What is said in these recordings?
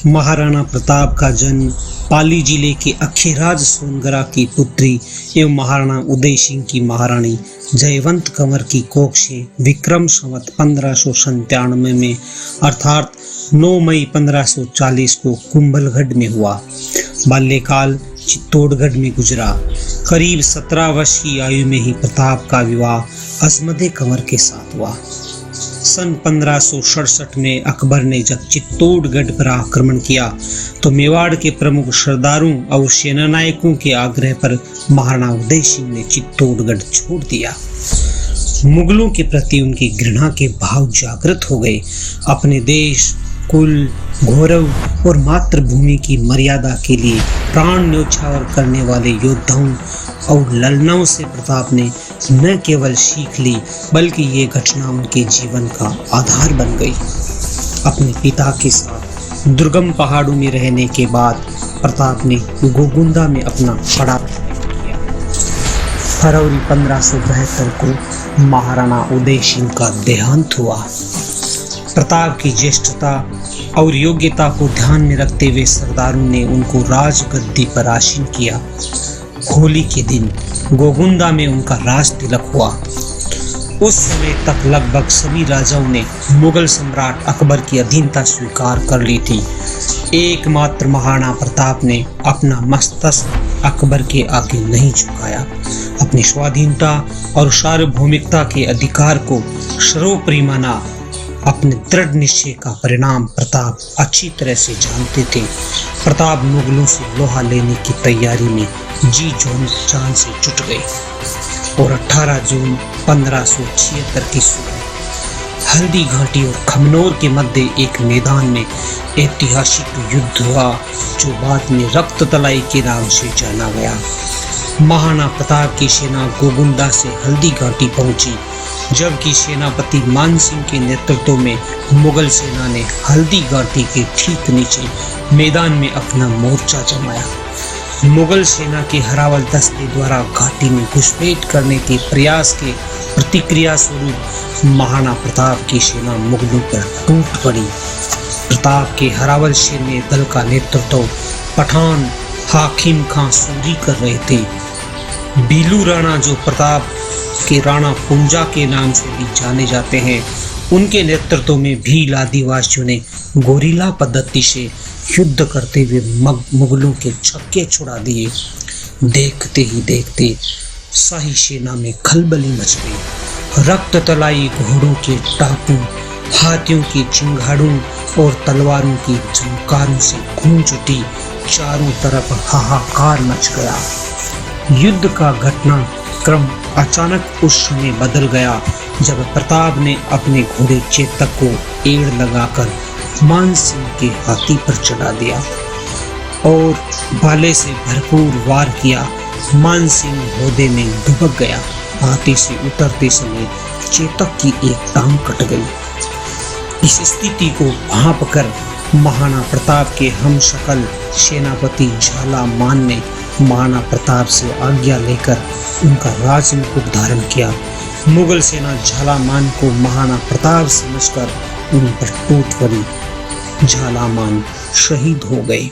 महाराणा प्रताप का जन्म पाली जिले के अखेराज सोनगरा की पुत्री एवं महाराणा उदय सिंह की महारानी जयवंत कंवर की कोख से विक्रम संवत 1597 में अर्थात 9 मई 1540 को कुंभलगढ़ में हुआ। बाल्यकाल चित्तौड़गढ़ में गुजरा। करीब 17 वर्ष की आयु में ही प्रताप का विवाह अजमदे कंवर के साथ हुआ। सन 1567 में अकबर ने जब चित्तौड़गढ़ पर आक्रमण किया तो मेवाड़ के प्रमुख सरदारों और सेनानायकों के आग्रह पर महाराणा उदय सिंह ने चित्तौड़गढ़ छोड़ दिया। मुगलों के प्रति उनकी घृणा के भाव जागृत हो गए। अपने देश, कुल, गौरव और मातृभूमि की मर्यादा के लिए प्राण न्यौछावर करने वाले योद्धाओं और ललनाओं से प्रताप ने न केवल सीख ली बल्कि ये घटना उनके जीवन का आधार बन गई। अपने पिता के साथ दुर्गम पहाड़ों में रहने के बाद प्रताप ने गोगुंदा में अपना पड़ाव किया। फरवरी 1572 को महाराणा उदय सिंह का देहांत हुआ। प्रताप की ज्येष्ठता और योग्यता को ध्यान में रखते हुए सरदारों ने उनको राजगद्दी पर आसीन किया। होली के दिन गोगुंदा में उनका राज तिलक हुआ। उस समय तक लगभग सभी राजाओं ने मुगल सम्राट अकबर की अधीनता स्वीकार कर ली थी। एकमात्र महाराणा प्रताप ने अपना मस्तक अकबर के आगे नहीं झुकाया। अपनी स्वाधीनता और सार्वभौमिकता के अधिकार को सर्वोपरि माना। अपने दृढ़ निश्चय का परिणाम प्रताप अच्छी तरह से जानते थे। प्रताप मुगलों से लोहा लेने की तैयारी में जी जान से जुट गए और 18 जून 1576 की सुबह हल्दी घाटी और खमनोर के मध्य एक मैदान में ऐतिहासिक युद्ध हुआ जो बाद में रक्त तलाई के नाम से जाना गया। महाराणा प्रताप की सेना गोगुंदा से हल्दी घाटी पहुंची, जबकि सेनापति मान सिंह के नेतृत्व में मुगल सेना ने हल्दी घाटी के ठीक नीचे मैदान में अपना मोर्चा जमाया। मुगल सेना के हरावल दस्ते द्वारा घाटी में घुसपैठ करने के प्रयास के प्रतिक्रिया स्वरूप महाराणा प्रताप की सेना मुगलों पर टूट पड़ी। प्रताप के हरावल सैन्य दल का नेतृत्व पठान हाकिम खां सूरी कर रहे थे। बीलू राणा, जो प्रताप के राणा पुंजा के नाम से भी जाने जाते हैं, उनके नेतृत्व में भील आदिवासियों ने गोरिल्ला पद्धति से युद्ध करते हुए मुगलों के छक्के छुड़ा दिए। देखते ही देखते शाही सेना में खलबली मच गई। रक्त तलाई घोड़ों के टापों, हाथियों की चिंगाड़ों और तलवारों की झंकारों से गूंज उठी। चारों तरफ हाहाकार मच गया। युद्ध का घटनाक्रम अचानक उस समय बदल गया जब प्रताप ने अपने घोड़े चेतक को एड़ लगाकर मान सिंह के हाथी पर चढ़ा दिया और भाले से भरपूर वार किया। मान सिंह घोड़े में दुबक गया। हाथी से उतरते समय चेतक की एक टांग कट गई। इस स्थिति को भांप कर महाराणा प्रताप के हमशक्ल सेनापति झालामान ने महाराणा प्रताप से आज्ञा लेकर उनका राज मुकुट धारण किया। मुगल सेना झालामान को महाराणा प्रताप समझकर उन पर टूट पड़ी। झालामान शहीद हो गए।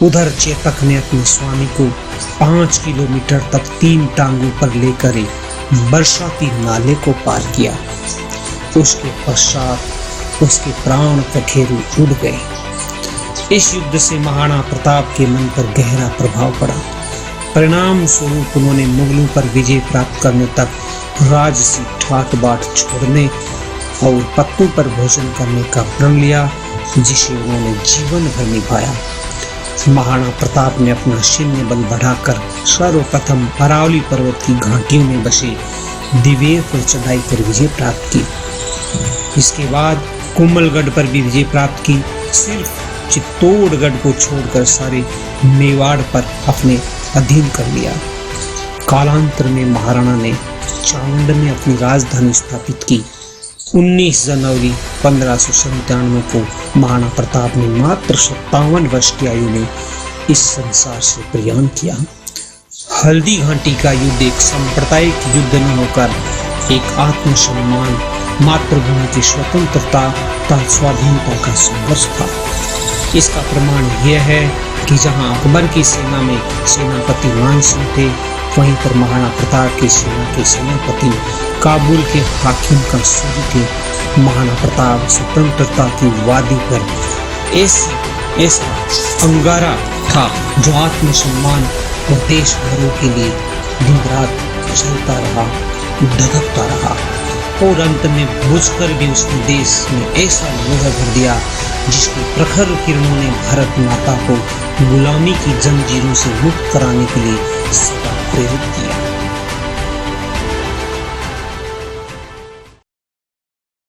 उधर चेतक ने अपने स्वामी को 5 किलोमीटर तक 3 टांगों पर लेकर बरसाती नाले को पार किया। उसके पश्चात उसके प्राण पखेरु उड़ गए। इस युद्ध से महाराणा प्रताप के मन पर गहरा प्रभाव पड़ा। परिणाम स्वरूप उन्होंने मुगलों पर विजय प्राप्त करने तक राजसी ठाट बाट छोड़ने और पत्तों पर भोजन करने का प्रण लिया, जिसे उन्होंने जीवन भर निभाया। महाराणा प्रताप ने अपना सैन्य बल बढ़ाकर सर्वप्रथम अरावली पर्वत की घाटियों में बसे दिवेर पर चढ़ाई कर विजय प्राप्त की। इसके बाद कुंभलगढ़ पर भी विजय प्राप्त की। सिर्फ चित्तौड़गढ़ को छोड़कर सारे मेवाड़ पर अपने अधीन कर लिया। कालांतर में महाराणा ने चावंड में अपनी राजधानी स्थापित की। 19 जनवरी 1597 को महाराणा प्रताप ने मात्र 57 वर्ष की आयु में इस संसार से प्रयाण किया। हल्दी घाटी का युद्ध एक सांप्रदायिक युद्ध न होकर एक आत्मसम्मान, मातृभूमि की स्वतंत्रता तथा स्वाधीनता का संघर्ष था। इसका प्रमाण यह है कि जहां अकबर की सेना में सेनापति मान सिंह थे, वहीं पर महाराणा प्रताप की सेना के सेनापति काबुल के हाकिम कंसूरी थे। महाराणा प्रताप स्वतंत्रता की वादी पर ऐसा अंगारा था जो आत्मसम्मान और देश गौरव के लिए दिन रात चलता रहा, धधकता रहा और अंत में बुझकर भी उसने देश में ऐसा लोहा भर दिया जिसकी प्रखर किरणों ने भारत माता को गुलामी की जंजीरों से मुक्त कराने के लिए सदा प्रेरित किया।